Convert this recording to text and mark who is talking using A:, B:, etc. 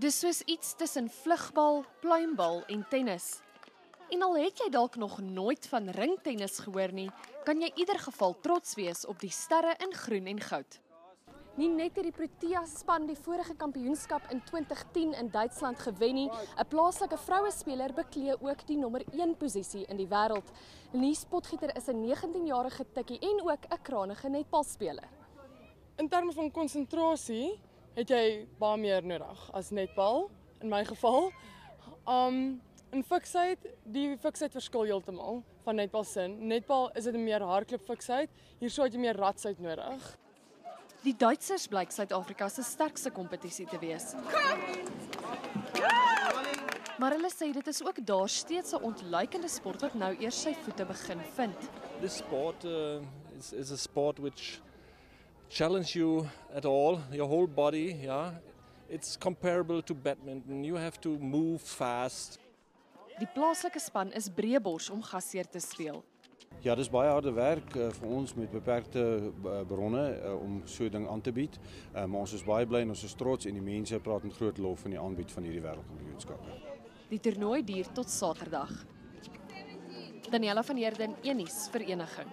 A: Dis soos iets tussen vlugbal, pluimbal en tennis. En al het jy dalk nog nooit van ringtennis gehoor nie, kan jy in ieder geval trots wees op die sterre in groen en goud. Nie net het die Protea span die vorige kampioenskap in 2010 in Duitsland gewen nie, 'n plaaslike vrouespeler beklee ook die nommer 1 posisie in die wêreld. Lies Potgieter is 'n 19-jarige tikkie en ook 'n krangige netbalspeler.
B: In terme van konsentrasie het jy baie meer nodig as netbal, in my geval. In fiksheid, die fiksheid verskil heeltemal van netbal sin. Netbal is dit 'n meer hardloop fiksheid, hierso het jy meer ratsheid nodig. Die Duitsers blyk Suid-Afrika se sterkste kompetisie te wees. Maar hulle sê dit is ook daar steeds 'n ontluikende sport wat nou eers sy voete begin vind.
C: This sport is a sport which challenge you at all, your whole body, yeah. It's comparable to badminton. You have to move fast.
A: Die plaaslike span is Breëbors om gasheer te speel.
D: Ja, dis baie harde werk vir ons met beperkte bronne om so 'n ding aan te bied. Maar ons is baie bly en ons is trots en die mense praat met groot lof van die aanbied van hierdie wêreldkampioenskappe.
A: Die toernooi duur tot Saterdag. Daniella van Heerden, Unies Vereniging.